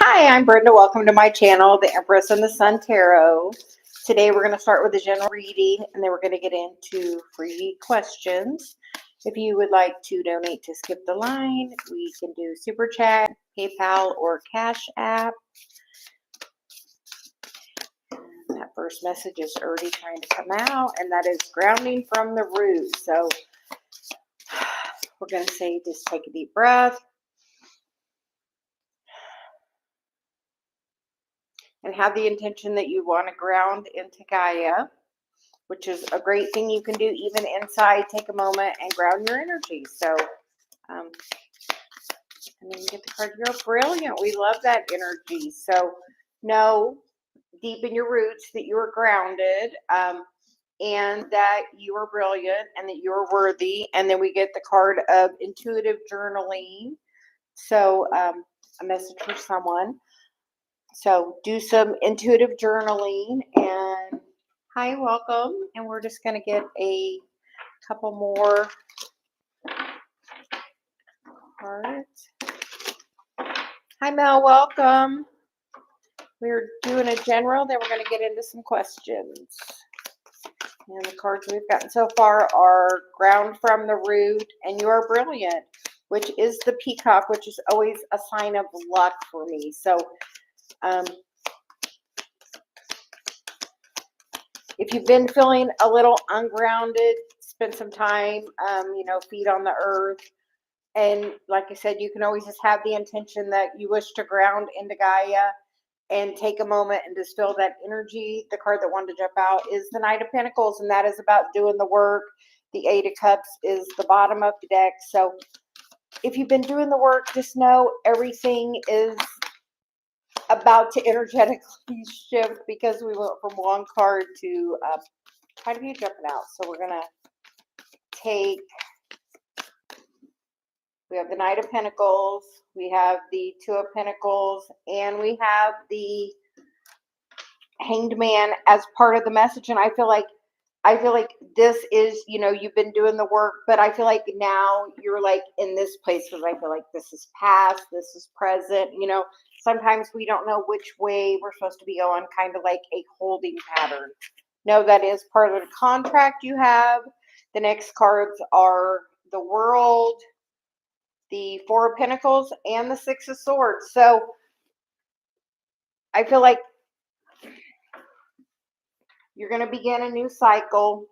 Hi, I'm Brenda. Welcome to my channel, the Empress and the Sun Tarot. Today we're going to start with a general reading and then we're going to get into free questions. If you would like to donate to skip the line, we can do Super Chat, PayPal, or Cash App. That first message is already trying to come out, and that is grounding from the root. So we're going to say just take a deep breath. And have the intention that you want to ground into Gaia, which is a great thing you can do even inside. Take a moment and ground your energy. So, and then you get the card, you're brilliant. We love that energy. So know deep in your roots that you are grounded, and that you are brilliant and that you're worthy. And then we get the card of intuitive journaling. So a message for someone. So do some intuitive journaling. And hi, welcome. And we're just going to get a couple more cards. Hi, Mel. Welcome. We're doing a general, then we're going to get into some questions. And the cards we've gotten so far are ground from the root and you are brilliant, which is the peacock, which is always a sign of luck for me. So if you've been feeling a little ungrounded, spend some time, feet on the earth. And like I said, you can always just have the intention that you wish to ground into Gaia and take a moment and just feel that energy. The card that wanted to jump out is the Knight of Pentacles, and that is about doing the work. The Eight of Cups is the bottom of the deck. So if you've been doing the work, just know everything is about to energetically shift, because we went from one card to quite a few jumping out. So we're going to take, we have the Knight of Pentacles, we have the Two of Pentacles, and we have the Hanged Man as part of the message. And I feel like this is, you've been doing the work, but I feel like now you're like in this place, because I feel like this is past, this is present. Sometimes we don't know which way we're supposed to be going, kind of like a holding pattern. No, that is part of the contract you have. The next cards are the World, the Four of Pentacles, and the Six of Swords. So I feel like you're going to begin a new cycle.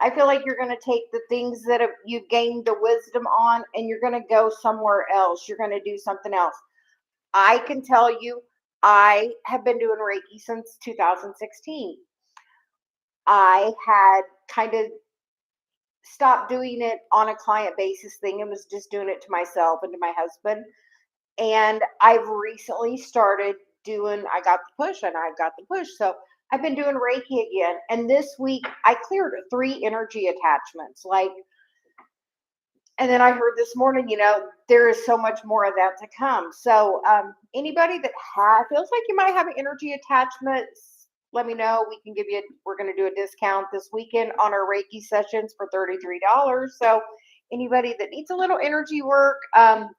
I feel like you're going to take the things that you've gained the wisdom on, and you're going to go somewhere else. You're going to do something else. I can tell you, I have been doing Reiki since 2016. I had kind of stopped doing it on a client basis thing and was just doing it to myself and to my husband. And I've recently started doing, I got the push. So I've been doing Reiki again. And this week I cleared 3 energy attachments. And then I heard this morning, there is so much more of that to come. So anybody that feels like you might have an energy attachment, let me know. We're going to do a discount this weekend on our Reiki sessions for $33. So anybody that needs a little energy work,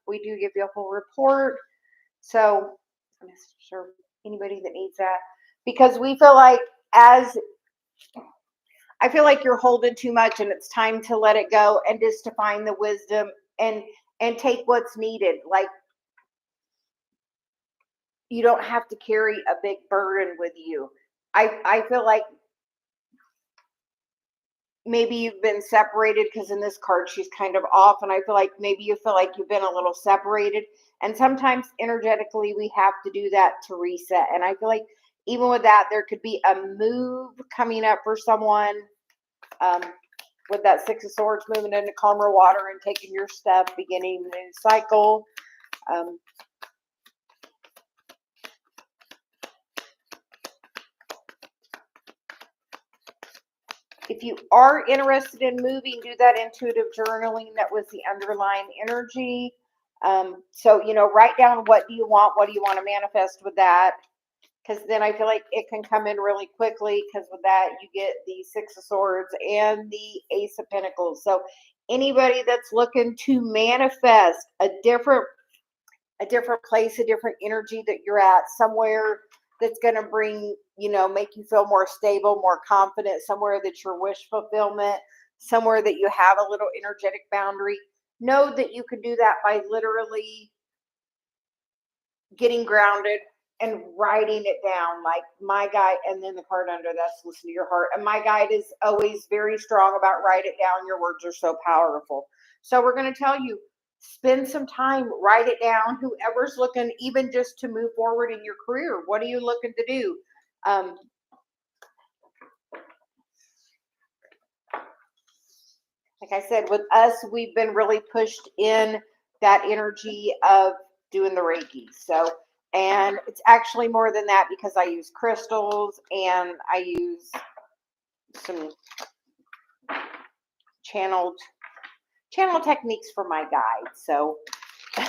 we do give you a full report. So I'm sure anybody that needs that, because we feel like I feel like you're holding too much, and it's time to let it go and just to find the wisdom and take what's needed. Like, you don't have to carry a big burden with you. I feel like maybe you've been separated, because in this card she's kind of off, and I feel like maybe you feel like you've been a little separated, and sometimes energetically we have to do that to reset. And I feel like even with that, there could be a move coming up for someone, with that Six of Swords, moving into calmer water and taking your step, beginning a new cycle. If you are interested in moving, do that intuitive journaling. That was the underlying energy. So, write down, what do you want? What do you want to manifest with that? Because then I feel like it can come in really quickly, because with that you get the Six of Swords and the Ace of Pentacles. So anybody that's looking to manifest a different a different place, a different energy that you're at, somewhere that's going to bring, make you feel more stable, more confident, somewhere that your wish fulfillment, somewhere that you have a little energetic boundary. Know that you can do that by literally getting grounded and writing it down. Like my guide, and then the card under that's listen to your heart. And my guide is always very strong about write it down. Your words are so powerful. So we're going to tell you, spend some time, write it down. Whoever's looking, even just to move forward in your career, what are you looking to do? Like I said, with us, we've been really pushed in that energy of doing the Reiki. So, and it's actually more than that because I use crystals and I use some channel techniques for my guide. So we're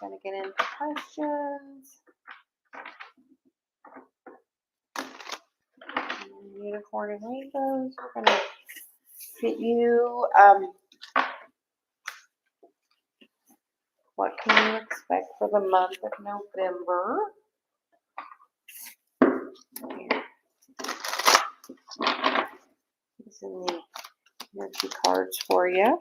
going to get into questions. Unicorn and rainbows. We're going to get you. What can you expect for the month of November? These are the energy cards for you.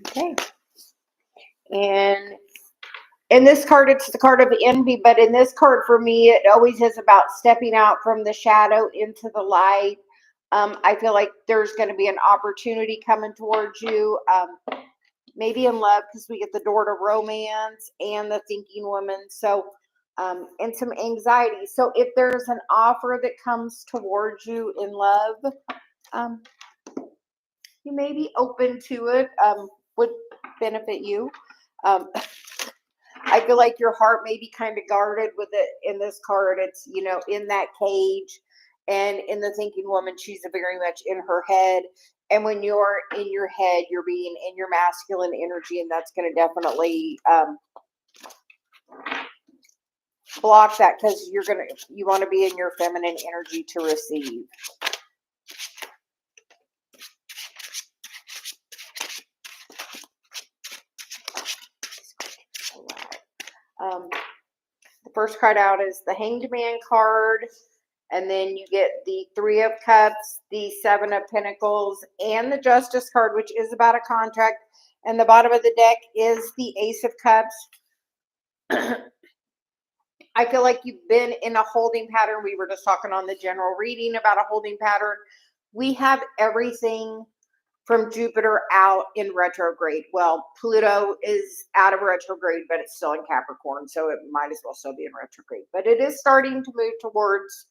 Okay. And this card, it's the card of envy, but in this card for me, it always is about stepping out from the shadow into the light. I feel like there's going to be an opportunity coming towards you, maybe in love, because we get the door to romance and the thinking woman. So, and some anxiety. So if there's an offer that comes towards you in love, you may be open to it, would benefit you. I feel like your heart may be kind of guarded with it in this card. It's, in that cage. And in the thinking woman, she's very much in her head. And when you're in your head, you're being in your masculine energy. And that's going to definitely block that, because you want to be in your feminine energy to receive. The first card out is the Hanged Man card, and then you get the Three of Cups, the Seven of Pentacles, and the Justice card, which is about a contract, and the bottom of the deck is the Ace of Cups. I feel like you've been in a holding pattern. We were just talking on the general reading about a holding pattern. We have everything from Jupiter out in retrograde. Well, Pluto is out of retrograde, but it's still in Capricorn, so it might as well still be in retrograde. But it is starting to move towards,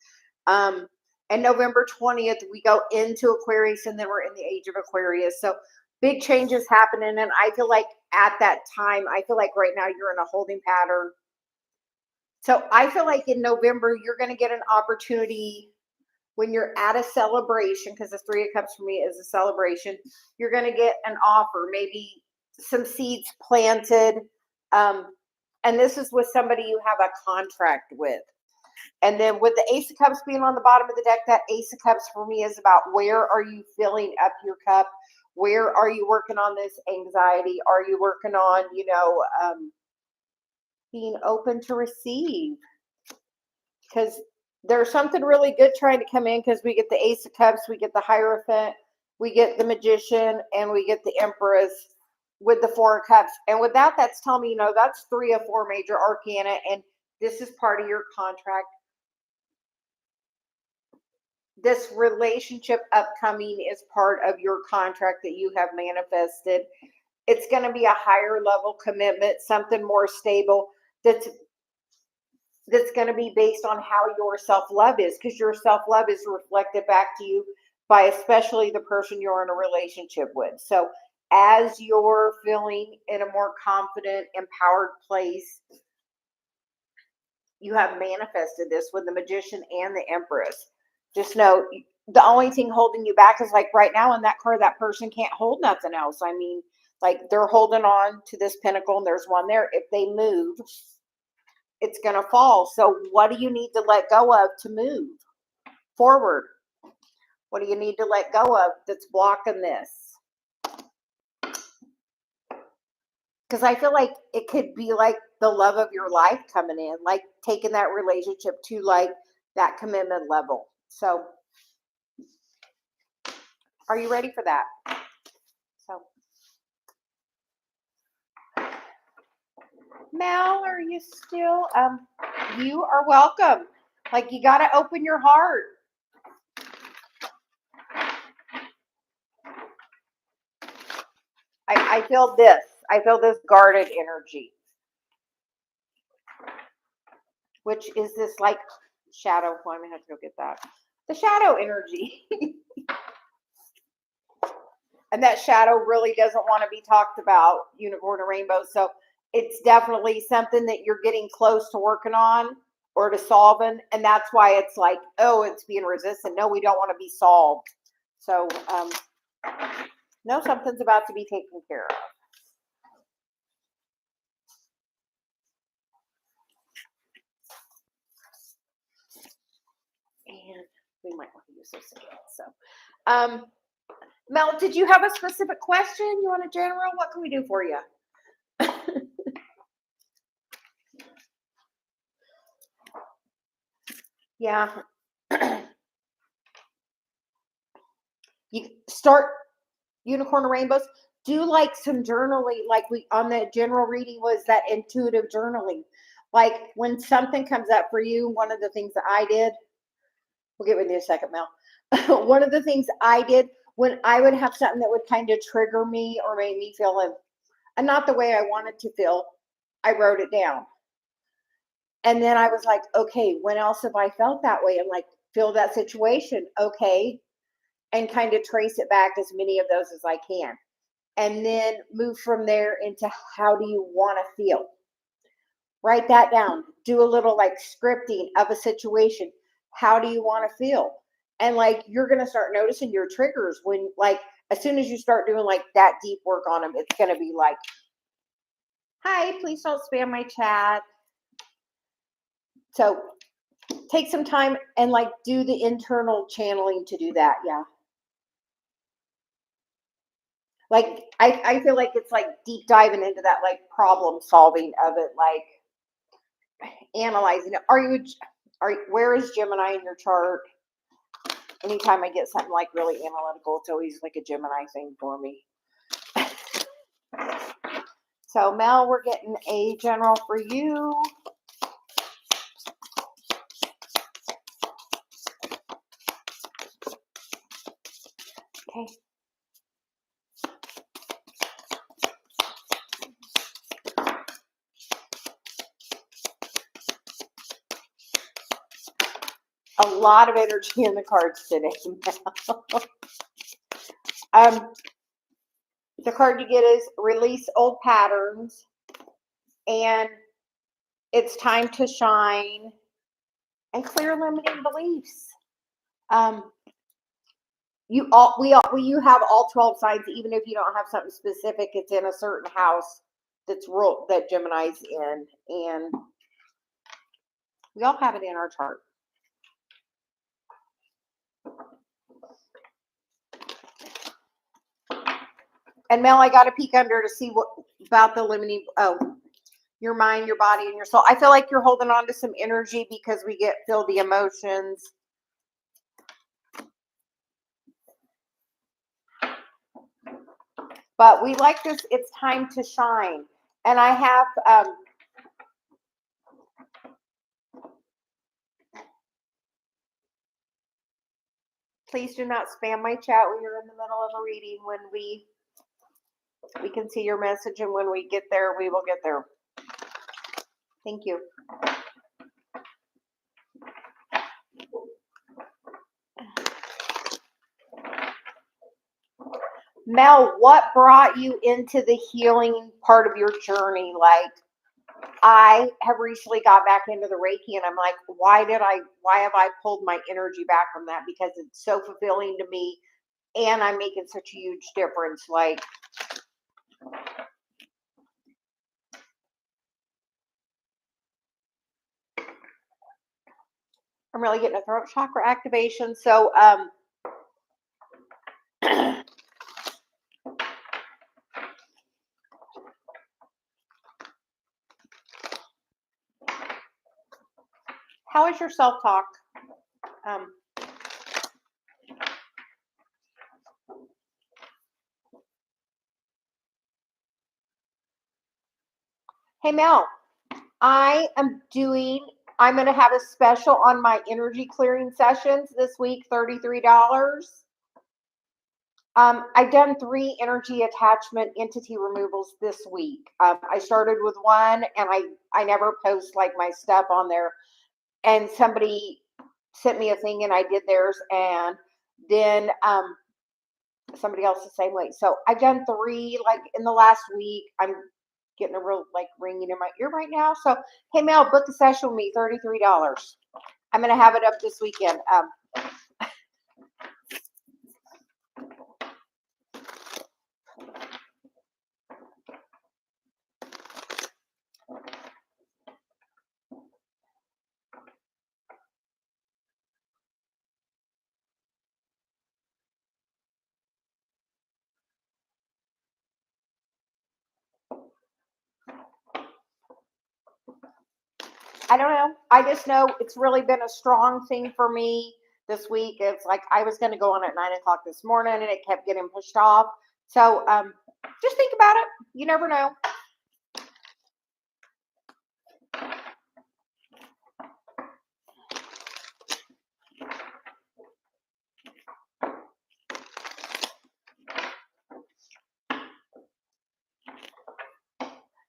and November 20th, we go into Aquarius, and then we're in the age of Aquarius. So big changes happening, and I feel like at that time, I feel like right now you're in a holding pattern. So I feel like in November, you're going to get an opportunity when you're at a celebration, because the Three of Cups for me is a celebration. You're going to get an offer, maybe some seeds planted. And this is with somebody you have a contract with. And then with the Ace of Cups being on the bottom of the deck, that Ace of Cups for me is about where are you filling up your cup? Where are you working on this anxiety? Are you working on, being open to receive? Because there's something really good trying to come in, because we get the Ace of Cups, we get the Hierophant, we get the Magician, and we get the Empress with the Four of Cups. And with that, that's telling me, that's 3 of 4 major arcana, and this is part of your contract. This relationship upcoming is part of your contract that you have manifested. It's going to be a higher level commitment, something more stable that's going to be based on how your self-love is, because your self-love is reflected back to you by especially the person you're in a relationship with. So as you're feeling in a more confident, empowered place, you have manifested this with the Magician and the Empress. Just know the only thing holding you back is, like right now in that card, that person can't hold nothing else. I mean, Like they're holding on to this pinnacle and there's one there. If they move, it's going to fall. So what do you need to let go of to move forward? What do you need to let go of that's blocking this? Because I feel like it could be like the love of your life coming in, like taking that relationship to like that commitment level. So are you ready for that? So Mel, are you still? You are welcome. Like you got to open your heart. I feel this. I feel this guarded energy, which is this like shadow. Well, I'm gonna have to go get that. The shadow energy. And that shadow really doesn't want to be talked about, unicorn and rainbow. So it's definitely something that you're getting close to working on or to solving. And that's why it's like, oh, it's being resistant. No, we don't want to be solved. So, no, something's about to be taken care of. And we might want to use this again. So, Mel, did you have a specific question? You want a general? What can we do for you? Yeah. You start unicorn and rainbows. Do like some journaling, like we on the general reading was that intuitive journaling. Like when something comes up for you, one of the things that I did, we'll get with you in a second, Mel. One of the things I did when I would have something that would kind of trigger me or make me feel and not the way I wanted to feel, I wrote it down. And then I was like, okay, when else have I felt that way? And like, feel that situation. Okay. And kind of trace it back as many of those as I can. And then move from there into how do you want to feel? Write that down. Do a little like scripting of a situation. How do you want to feel? And like, you're going to start noticing your triggers when like, as soon as you start doing like that deep work on them, it's going to be like, hi, please don't spam my chat. So take some time and like do the internal channeling to do that. Yeah. Like, I feel like it's like deep diving into that, like problem solving of it, like analyzing it. Where is Gemini in your chart? Anytime I get something like really analytical, it's always like a Gemini thing for me. So Mel, we're getting a general for you. Okay. A lot of energy in the cards today. The card you get is release old patterns, and it's time to shine and clear limiting beliefs. You have all 12 signs, even if you don't have something specific. It's in a certain house that Gemini's in, and we all have it in our chart. And Mel, I got to peek under to see what about the limiting. Oh, your mind, your body, and your soul. I feel like you're holding on to some energy because we feel the emotions. But we like this. It's time to shine. And I have please do not spam my chat when you're in the middle of a reading. When we can see your message, and when we get there, we will get there. Thank you. Mel, what brought you into the healing part of your journey? Like, I have recently got back into the Reiki, and I'm like, why have I pulled my energy back from that? Because it's so fulfilling to me, and I'm making such a huge difference. Like, I'm really getting a throat chakra activation. So, how is your self-talk? Hey, Mel, I'm going to have a special on my energy clearing sessions this week, $33. I've done 3 energy attachment entity removals this week. I started with one, and I never post like my stuff on there. And somebody sent me a thing, and I did theirs, and then somebody else the same way. So I've done 3 like in the last week. I'm getting a real like ringing in my ear right now. So hey, Mel, book a session with me, $33. I'm gonna have it up this weekend. I don't know. I just know it's really been a strong thing for me this week. It's like I was going to go on at 9 o'clock this morning, and it kept getting pushed off. So just think about it. You never know.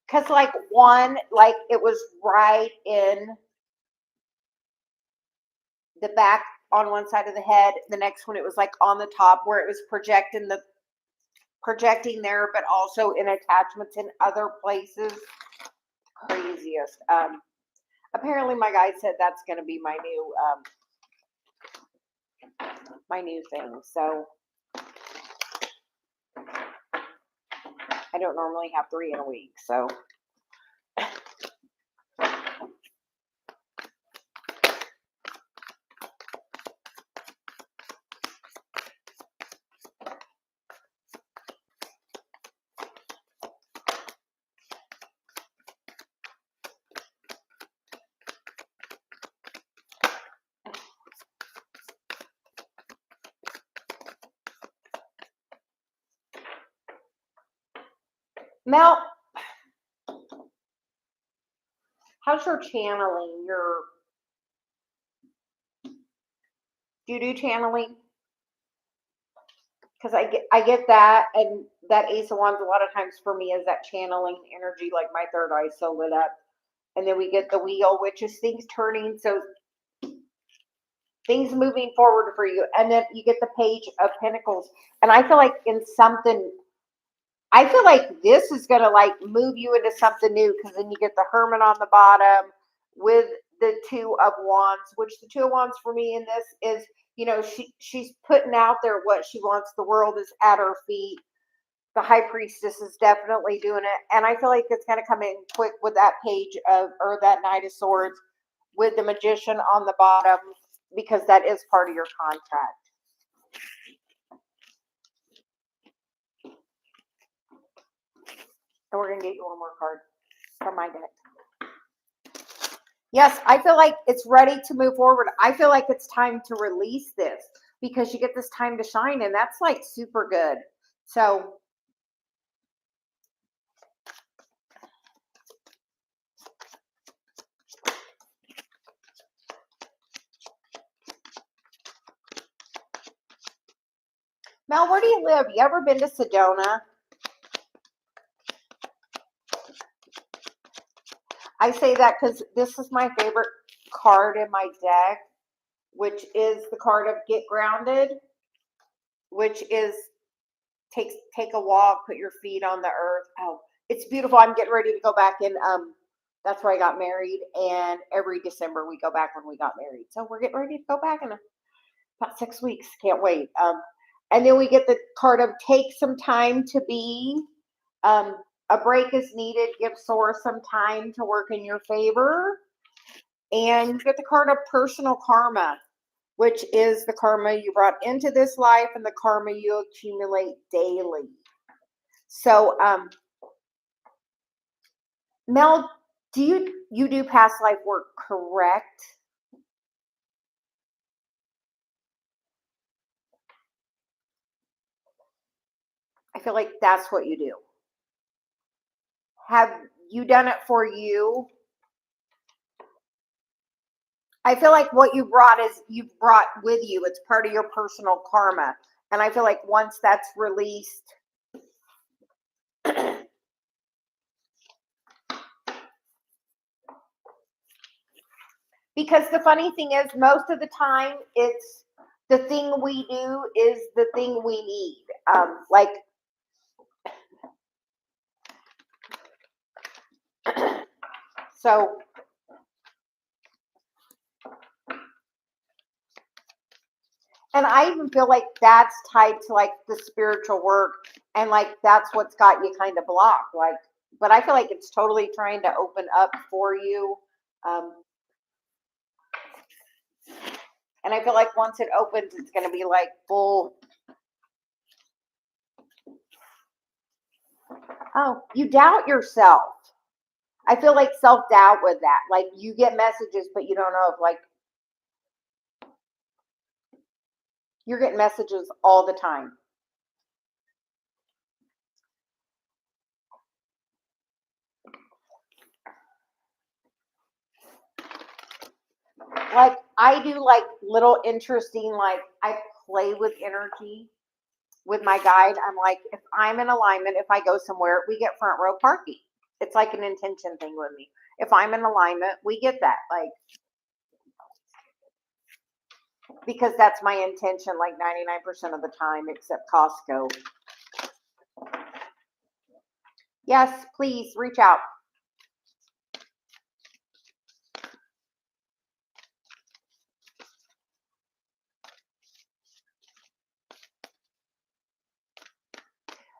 Because like one, like it was right in the back on one side of the head. The next one, it was like on the top where it was projecting there, but also in attachments in other places. Craziest. Apparently my guy said that's going to be my new thing. So I don't normally have 3 in a week. So Mel, how's your channeling? Do you do channeling? Because I get that, and that Ace of Wands a lot of times for me is that channeling energy, like my third eye so lit up. And then we get the wheel, which is things turning, so things moving forward for you. And then you get the Page of Pentacles. And I feel like I feel like this is going to like move you into something new, because then you get the Hermit on the bottom with the 2 of Wands, which the 2 of Wands for me in this is, she's putting out there what she wants. The world is at her feet. The High Priestess is definitely doing it. And I feel like it's going to come in quick with that or that Knight of Swords with the Magician on the bottom, because that is part of your contract. And we're going to get you one more card from my deck. Yes, I feel like it's ready to move forward. I feel like it's time to release this, because you get this time to shine, and that's like super good. So Mel, where do you live? You ever been to Sedona? I say that because this is my favorite card in my deck, which is the card of Get Grounded, which is take a walk, put your feet on the earth. Oh, it's beautiful. I'm getting ready to go back, and that's where I got married, and every December we go back when we got married. So we're getting ready to go back in about 6 weeks. Can't wait. And then we get the card of Take Some Time to Be, A break is needed. Give Source some time to work in your favor. And you get the card of personal karma, which is the karma you brought into this life and the karma you accumulate daily. So, Mel, do you do past life work, correct? I feel like that's what you do. Have you done it for you? I feel like what you brought is you brought with you. It's part of your personal karma. And I feel like once that's released, because the funny thing is, most of the time, it's the thing we do is the thing we need. Like, so, and I even feel like that's tied to like the spiritual work, and like that's what's got you kind of blocked. Like, but I feel like it's totally trying to open up for you. Um, and I feel like once it opens, it's going to be like full. Oh, you doubt yourself. I feel like self-doubt with that. Like you get messages, but you don't know if like you're getting messages all the time. Like I do like little interesting, like I play with energy with my guide. I'm like, if I'm in alignment, if I go somewhere, we get front row parking. It's like an intention thing with me. If I'm in alignment, we get that. Like, because that's my intention, like 99% of the time, except Costco. Yes, please reach out.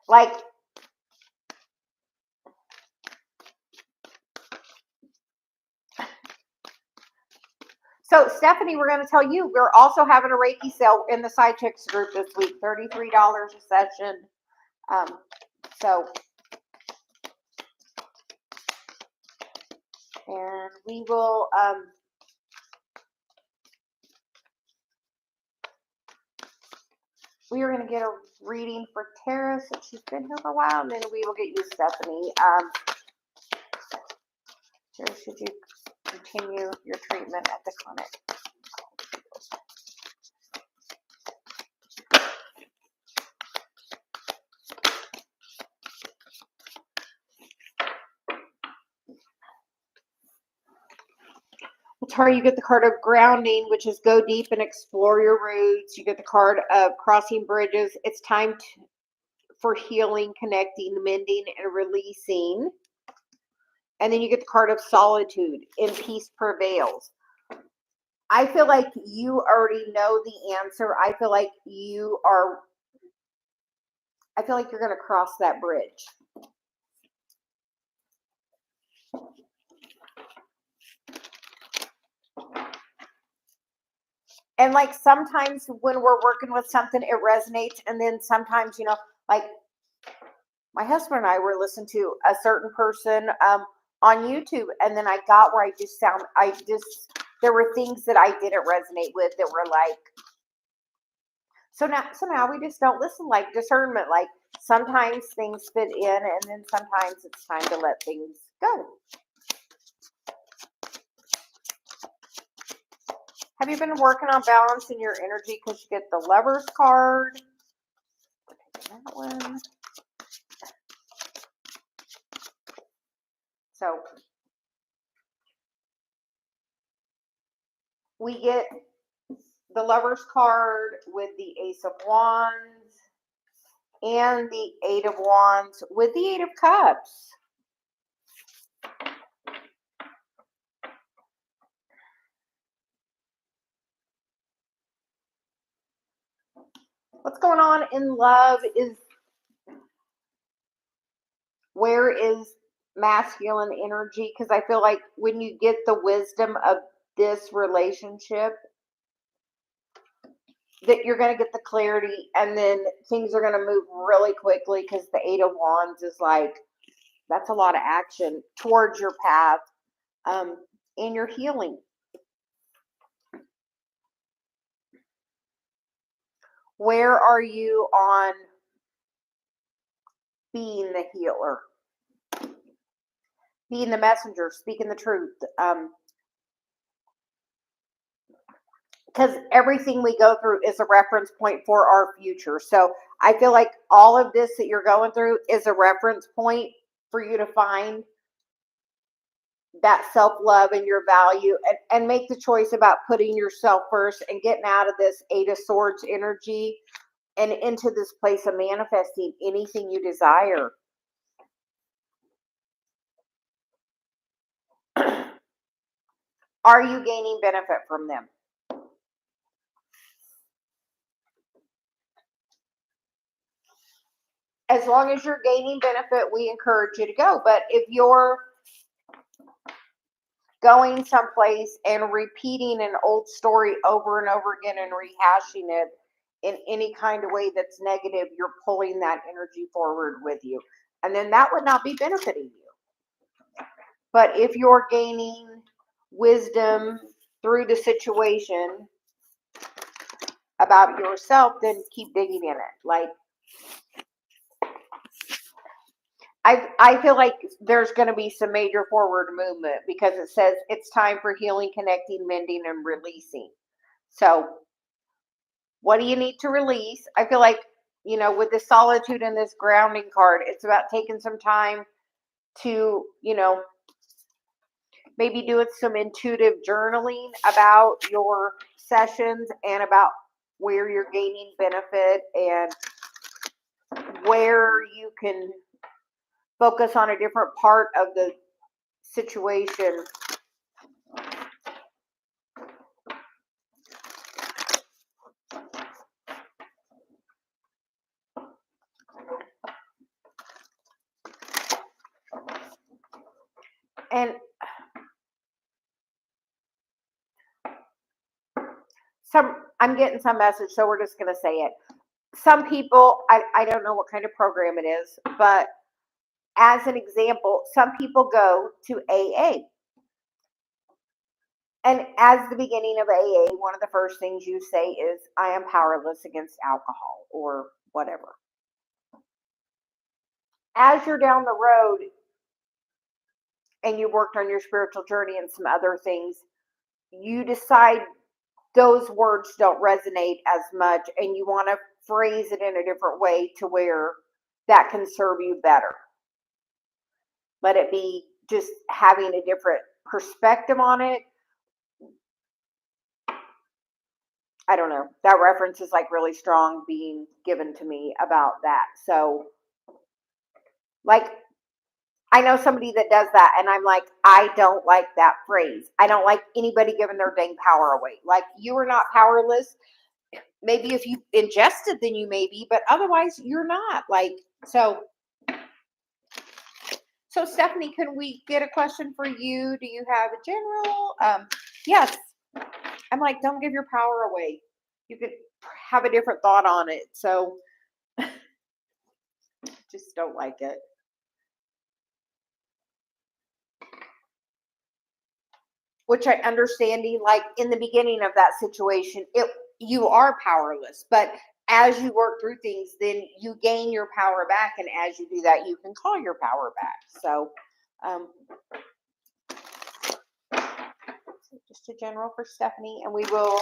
Like, so Stephanie, we're going to tell you, we're also having a Reiki sale in the Side Chicks group this week, $33 a session. So, and we will, we are going to get a reading for Tara since she's been here for a while, and then we will get you Stephanie. Here, should you continue your treatment at the clinic? Tara, you get the card of grounding, which is go deep and explore your roots. You get the card of crossing bridges. It's time for healing, connecting, mending, and releasing. And then you get the card of solitude, and peace prevails. I feel like you already know the answer. I feel like you're going to cross that bridge. And like sometimes when we're working with something, it resonates. And then sometimes, like my husband and I were listening to a certain person on YouTube. And then I got where there were things that I didn't resonate with that were like, so now we just don't listen, like discernment. Like sometimes things fit in and then sometimes it's time to let things go. Have you been working on balancing your energy? Because you get the Lovers card. That one. So we get the Lovers card with the Ace of Wands and the Eight of Wands with the Eight of Cups. What's going on in love is where is masculine energy? Because I feel like when you get the wisdom of this relationship, that you're going to get the clarity, and then things are going to move really quickly, because the Eight of Wands is like, that's a lot of action towards your path, in your healing. Where are you on being the healer, being the messenger, speaking the truth? Because everything we go through is a reference point for our future. So I feel like all of this that you're going through is a reference point for you to find that self-love and your value, and make the choice about putting yourself first and getting out of this Eight of Swords energy and into this place of manifesting anything you desire. Are you gaining benefit from them? As long as you're gaining benefit, we encourage you to go. But if you're going someplace and repeating an old story over and over again and rehashing it in any kind of way that's negative, you're pulling that energy forward with you. And then that would not be benefiting you. But if you're gaining wisdom through the situation about yourself, then keep digging in it. Like, I feel like there's going to be some major forward movement, because it says it's time for healing, connecting, mending, and releasing. So what do you need to release? I feel like, with the solitude and this grounding card, it's about taking some time to, maybe doing some intuitive journaling about your sessions and about where you're gaining benefit and where you can focus on a different part of the situation. And I'm getting some message, so we're just going to say it. Some people, I don't know what kind of program it is, but as an example, some people go to AA. And as the beginning of AA, one of the first things you say is, I am powerless against alcohol or whatever. As you're down the road and you worked on your spiritual journey and some other things, you decide those words don't resonate as much, and you want to phrase it in a different way to where that can serve you better. Let it be just having a different perspective on it. I don't know. That reference is like really strong being given to me about that. So, like, I know somebody that does that, and I'm like, I don't like that phrase. I don't like anybody giving their dang power away. Like, you are not powerless. Maybe if you ingested, then you may be, but otherwise, you're not. Like, so Stephanie, can we get a question for you? Do you have a general? Yes. I'm like, don't give your power away. You could have a different thought on it. So, just don't like it. Which I understanding, like in the beginning of that situation, you are powerless, but as you work through things, then you gain your power back, and as you do that, you can call your power back. So, just a general for Stephanie, and we will.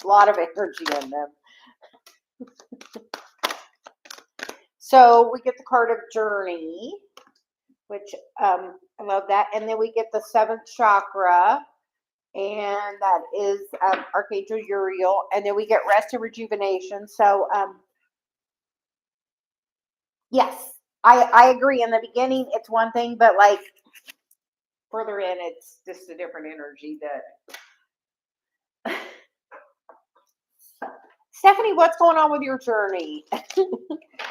A lot of energy in them. So we get the card of journey, which I love that. And then we get the 7th chakra, and that is Archangel Uriel. And then we get rest and rejuvenation. So, yes, I agree. In the beginning, it's one thing, but like further in, it's just a different energy that. Stephanie, what's going on with your journey?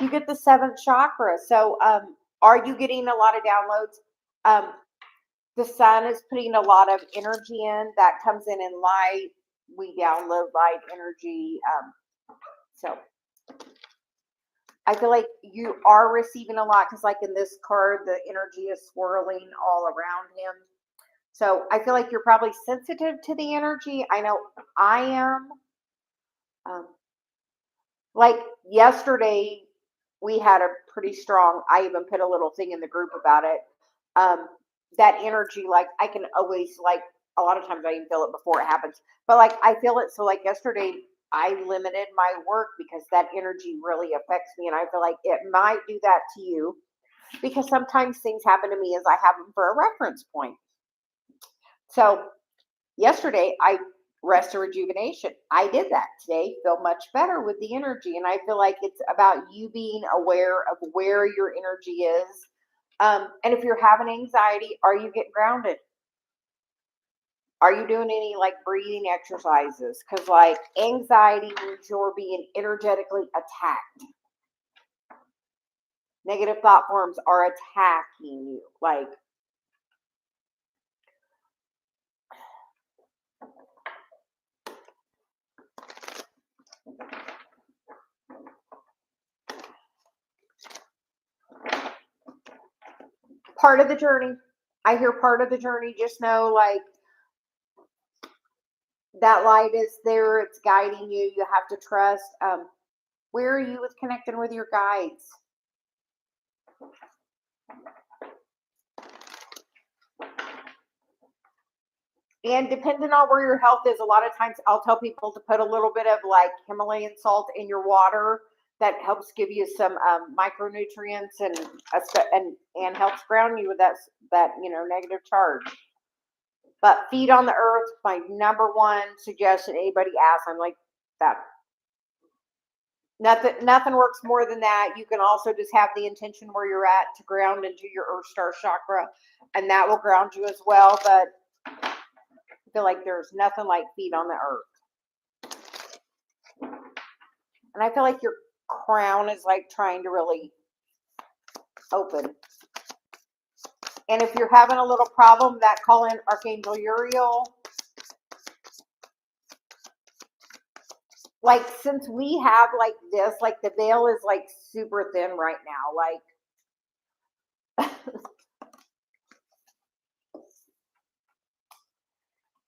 You get the seventh chakra. So, are you getting a lot of downloads? The sun is putting a lot of energy in that comes in light. We download light energy. So I feel like you are receiving a lot because, like in this card, the energy is swirling all around him. So I feel like you're probably sensitive to the energy. I know I am. Like yesterday, we had a pretty strong. I even put a little thing in the group about it. That energy, like I can always like a lot of times I even feel it before it happens, but like I feel it. So like yesterday, I limited my work because that energy really affects me, and I feel like it might do that to you because sometimes things happen to me as I have them for a reference point. So yesterday, I rest and rejuvenation. I did that today. Feel much better with the energy, and I feel like it's about you being aware of where your energy is. And if you're having anxiety, are you getting grounded? Are you doing any like breathing exercises? Because like anxiety means you're being energetically attacked. Negative thought forms are attacking you. Like part of the journey. I hear part of the journey. Just know like that light is there. It's guiding you. You have to trust. Where are you with connecting with your guides? And depending on where your health is, a lot of times I'll tell people to put a little bit of like Himalayan salt in your water. That helps give you some micronutrients and helps ground you with that negative charge. But feet on the earth, my number one suggestion. Anybody asks, I'm like that. Nothing works more than that. You can also just have the intention where you're at to ground into your Earth Star chakra, and that will ground you as well. But I feel like there's nothing like feet on the earth. And I feel like your crown is like trying to really open. And if you're having a little problem, that call in Archangel Uriel. Like since we have like this, like the veil is like super thin right now. Like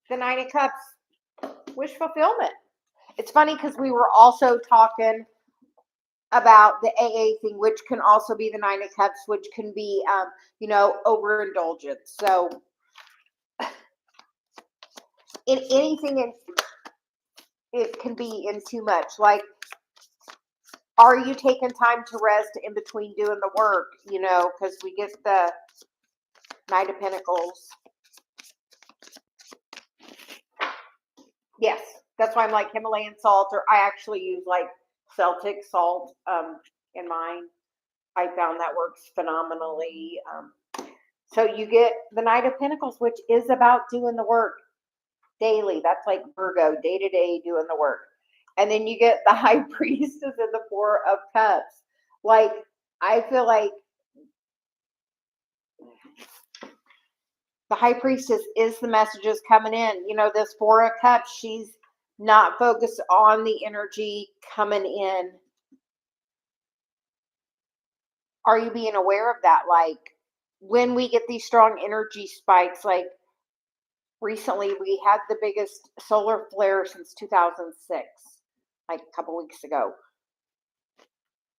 the Nine of Cups, wish fulfillment. It's funny because we were also talking about the AA thing, which can also be the Nine of Cups, which can be, overindulgence. So, in anything, it can be in too much. Like, are you taking time to rest in between doing the work? Because we get the Knight of Pentacles. Yes, that's why I'm like Himalayan salt, or I actually use like Celtic salt in mine. I found that works phenomenally. So you get the Knight of Pentacles, which is about doing the work daily. That's like Virgo, day to day doing the work. And then you get the High Priestess and the Four of Cups. Like, I feel like the High Priestess is the messages coming in. This Four of Cups, she's not focused on the energy coming in. Are you being aware of that? Like, when we get these strong energy spikes, like recently we had the biggest solar flare since 2006, like a couple weeks ago.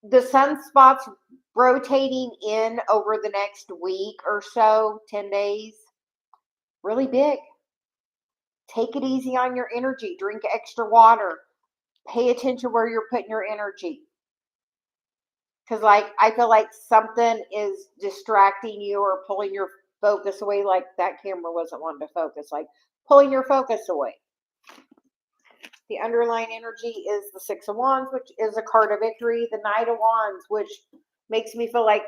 The sunspots rotating in over the next week or so, 10 days, really big. Take it easy on your energy. Drink extra water. Pay attention where you're putting your energy. Because, like, I feel like something is distracting you or pulling your focus away. Like, that camera wasn't wanting to focus. Like, pulling your focus away. The underlying energy is the Six of Wands, which is a card of victory. The Knight of Wands, which makes me feel like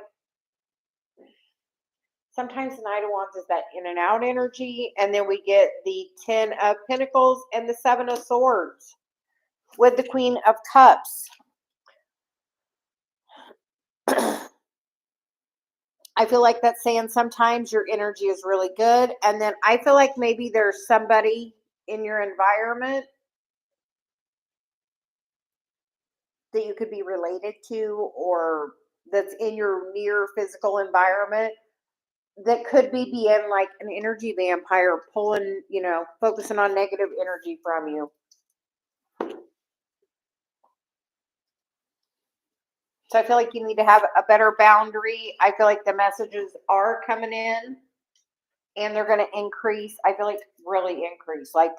Sometimes the Knight of Wands is that in and out energy. And then we get the 10 of Pentacles and the 7 of Swords with the Queen of Cups. I feel like that's saying sometimes your energy is really good. And then I feel like maybe there's somebody in your environment that you could be related to, or that's in your near physical environment that could be being like an energy vampire, pulling, focusing on negative energy from you. So I feel like you need to have a better boundary. I feel like the messages are coming in and they're going to increase. I feel like really increase. Like,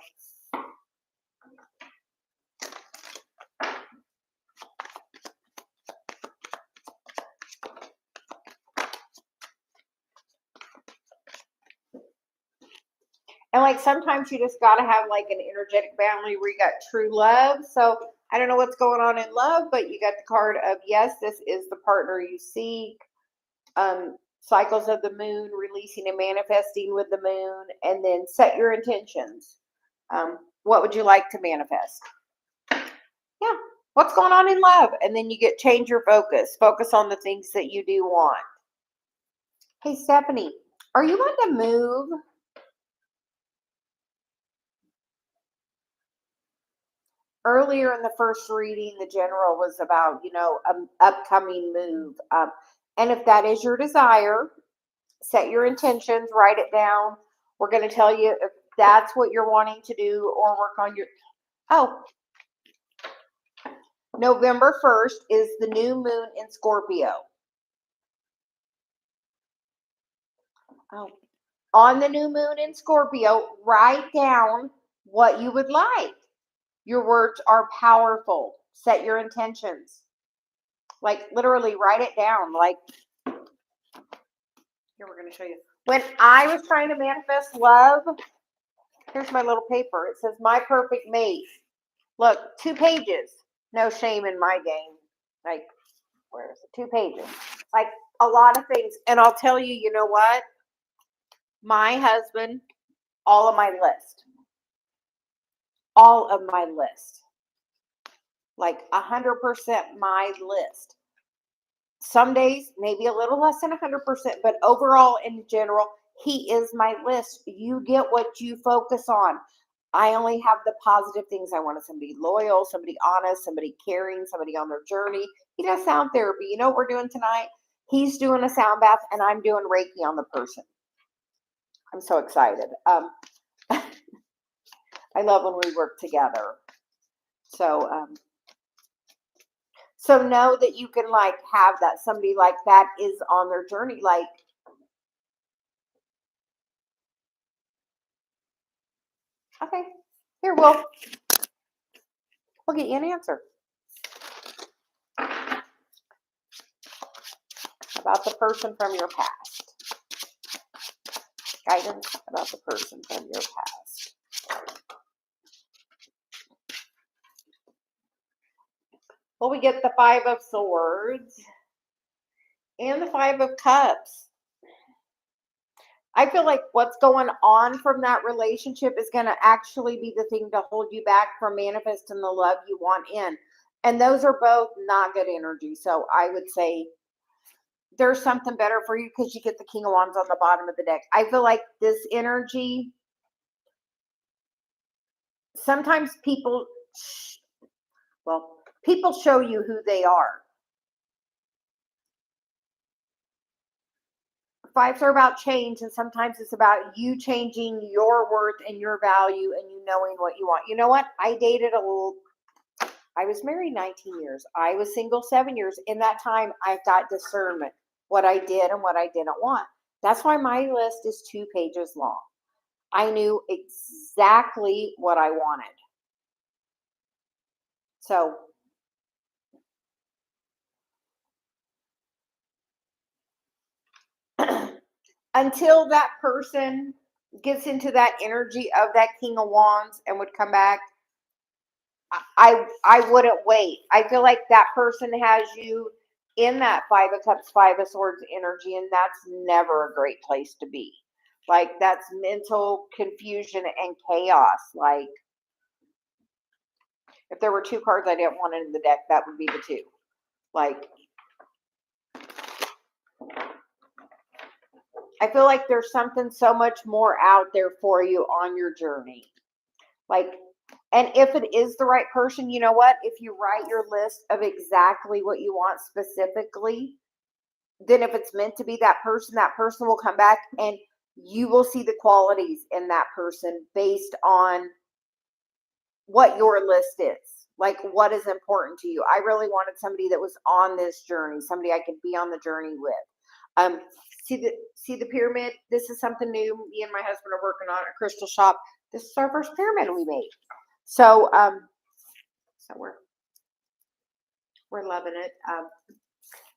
and like sometimes you just got to have like an energetic boundary where you got true love. So I don't know what's going on in love, but you got the card of yes, this is the partner you seek. Cycles of the moon, releasing and manifesting with the moon, and then set your intentions. What would you like to manifest? Yeah. What's going on in love? And then you get change your focus. Focus on the things that you do want. Hey, Stephanie, are you going to move? Earlier in the first reading, the general was about, an upcoming move. And if that is your desire, set your intentions, write it down. We're going to tell you if that's what you're wanting to do or work on your. Oh, November 1st is the new moon in Scorpio. Oh, on the new moon in Scorpio, write down what you would like. Your words are powerful. Set your intentions. Like literally write it down. Like, here we're going to show you. When I was trying to manifest love, here's my little paper. It says my perfect mate. Look, 2 pages. No shame in my game. Like, where's it? 2 pages. Like a lot of things. And I'll tell you, you know what? My husband, all of my list. All of my list. Like 100% my list. Some days, maybe a little less than 100%, but overall, in general, he is my list. You get what you focus on. I only have the positive things. I want somebody loyal, somebody honest, somebody caring, somebody on their journey. He does sound therapy. You know what we're doing tonight? He's doing a sound bath, and I'm doing Reiki on the person. I'm so excited. I love when we work together. So know that you can like have that somebody like that is on their journey. Like, okay, here we'll get you an answer about the person from your past. Guidance about the person from your past. Well, we get the 5 of Swords and the 5 of Cups. I feel like what's going on from that relationship is going to actually be the thing to hold you back from manifesting the love you want in. And those are both not good energy. So I would say there's something better for you because you get the King of Wands on the bottom of the deck. I feel like this energy, sometimes people show you who they are. 5s are about change, and sometimes it's about you changing your worth and your value and you knowing what you want. You know what? I was married 19 years. I was single 7 years. In that time, I got discernment, what I did and what I didn't want. That's why my list is 2 pages long. I knew exactly what I wanted. So until that person gets into that energy of that King of Wands and would come back, I wouldn't wait. I feel like that person has you in that Five of Cups, Five of Swords energy, and that's never a great place to be. Like, that's mental confusion and chaos. Like, if there were two cards I didn't want in the deck, that would be the two. Like, I feel like there's something so much more out there for you on your journey. Like, and if it is the right person, you know what? If you write your list of exactly what you want specifically, then if it's meant to be that person will come back and you will see the qualities in that person based on what your list is. Like, what is important to you. I really wanted somebody that was on this journey, somebody I could be on the journey with. See the pyramid? This is something new. Me and my husband are working on a crystal shop. This is our first pyramid we made. So we're loving it.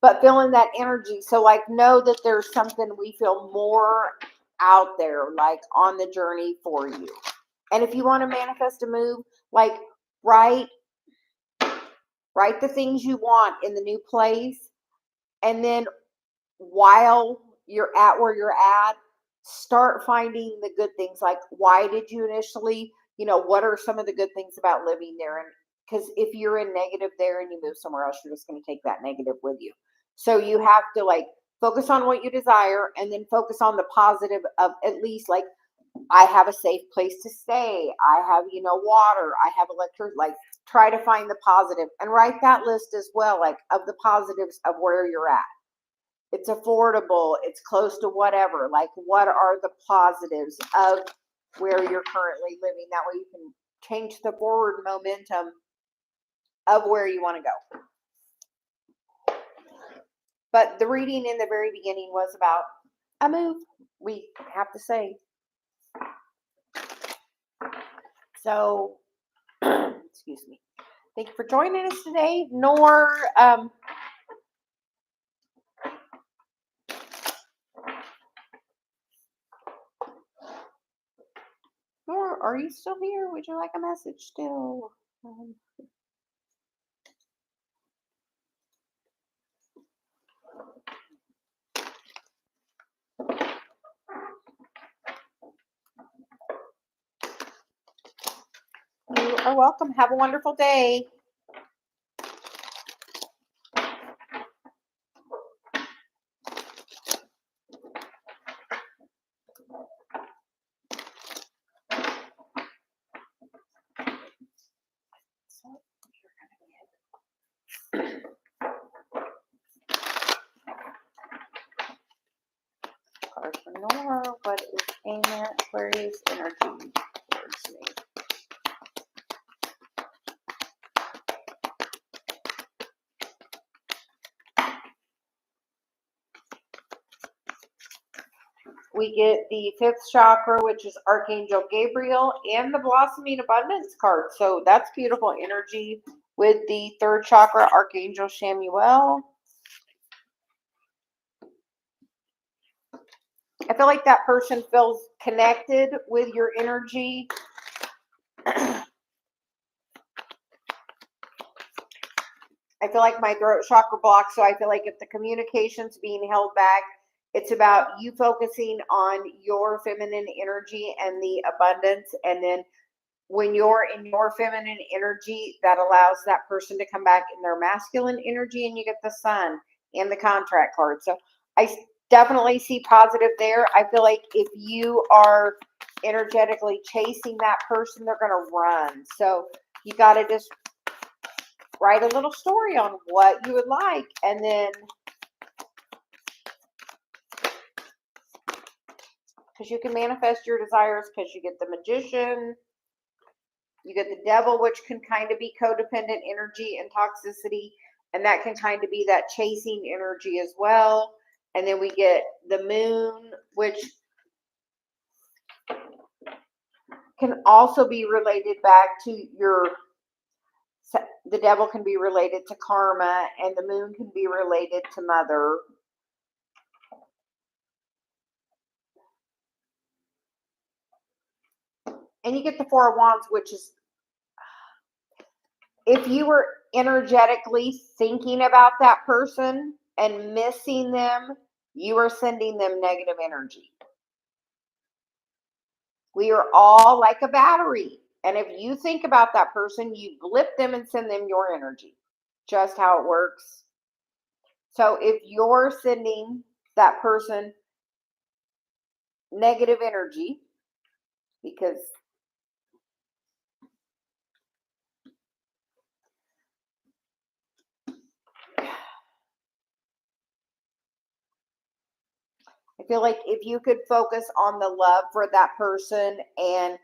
But feeling that energy. So, like, know that there's something we feel more out there, like, on the journey for you. And if you want to manifest a move, like, write the things you want in the new place. And then while you're at where you're at, start finding the good things. Like, why did you initially, what are some of the good things about living there? And because if you're in negative there and you move somewhere else, you're just going to take that negative with you. So you have to, like, focus on what you desire and then focus on the positive of, at least, like, I have a safe place to stay. I have, water. I have electric. Like, try to find the positive and write that list as well, like, of the positives of where you're at. It's affordable. It's close to whatever. Like, what are the positives of where you're currently living? That way you can change the forward momentum of where you want to go. But the reading in the very beginning was about a move, we have to say. So, excuse me. Thank you for joining us today. Nor, are you still here? Would you like a message still? You are welcome. Have a wonderful day. Nora, what is Aquarius energy towards me? We get the 5th chakra, which is Archangel Gabriel, and the Blossoming Abundance card. So that's beautiful energy with the 3rd chakra, Archangel Chamuel. I feel like that person feels connected with your energy. I feel like my throat chakra blocked, so I feel like if the communication's being held back, it's about you focusing on your feminine energy and the abundance. And then when you're in your feminine energy, that allows that person to come back in their masculine energy, and you get the sun and the contract card. So I definitely see positive there. I feel like if you are energetically chasing that person, they're going to run. So you got to just write a little story on what you would like, and then because you can manifest your desires, because you get the Magician, you get the Devil, which can kind of be codependent energy and toxicity, and that can kind of be that chasing energy as well. And then we get the Moon, which can also be related back to the Devil can be related to karma, and the Moon can be related to Mother. And you get the 4 of Wands, which is if you were energetically thinking about that person and missing them, you are sending them negative energy. We are all like a battery. And if you think about that person, you blip them and send them your energy. Just how it works. So if you're sending that person negative energy, because I feel like if you could focus on the love for that person, and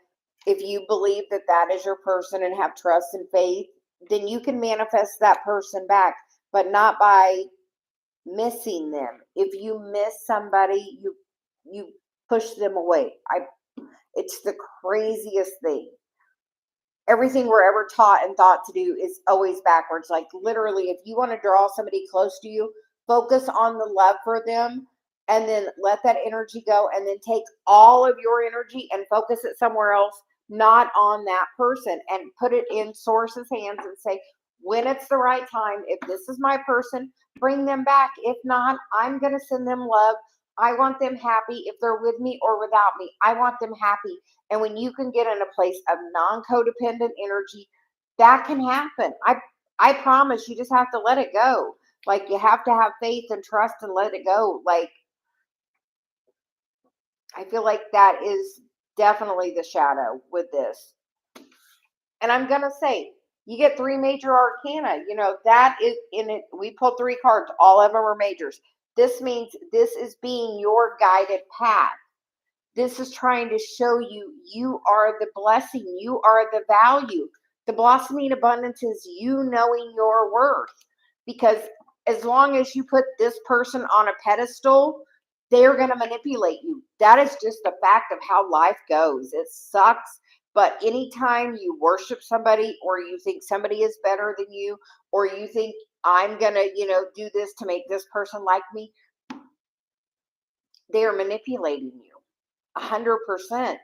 if you believe that that is your person and have trust and faith, then you can manifest that person back, but not by missing them. If you miss somebody, you push them away. It's the craziest thing. Everything we're ever taught and thought to do is always backwards. Like literally, if you want to draw somebody close to you, focus on the love for them and then let that energy go, and then take all of your energy and focus it somewhere else, not on that person, and put it in source's hands and say, when it's the right time, if this is my person, bring them back. If not, I'm going to send them love. I want them happy. If they're with me or without me, I want them happy. And when you can get in a place of non-codependent energy, that can happen. I promise, you just have to let it go. Like, you have to have faith and trust and let it go. Like, I feel like that is definitely the shadow with this. And I'm going to say, you get 3 major arcana. That is in it. We pulled 3 cards. All of them are majors. This means this is being your guided path. This is trying to show you, you are the blessing. You are the value. The blossoming abundance is you knowing your worth. Because as long as you put this person on a pedestal, they're going to manipulate you. That is just the fact of how life goes. It sucks. But anytime you worship somebody, or you think somebody is better than you, or you think I'm going to, do this to make this person like me, they are manipulating you 100%.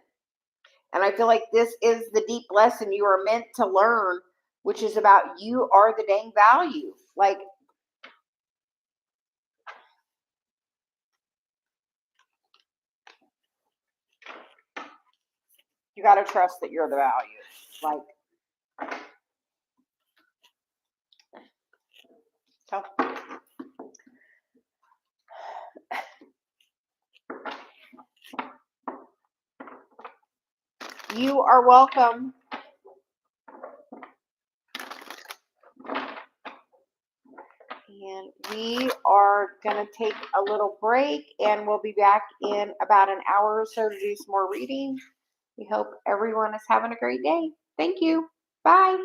And I feel like this is the deep lesson you are meant to learn, which is about you are the dang value. Like, you got to trust that you're the value. Like, so. You are welcome. And we are going to take a little break, and we'll be back in about an hour or so to do some more reading. We hope everyone is having a great day. Thank you. Bye.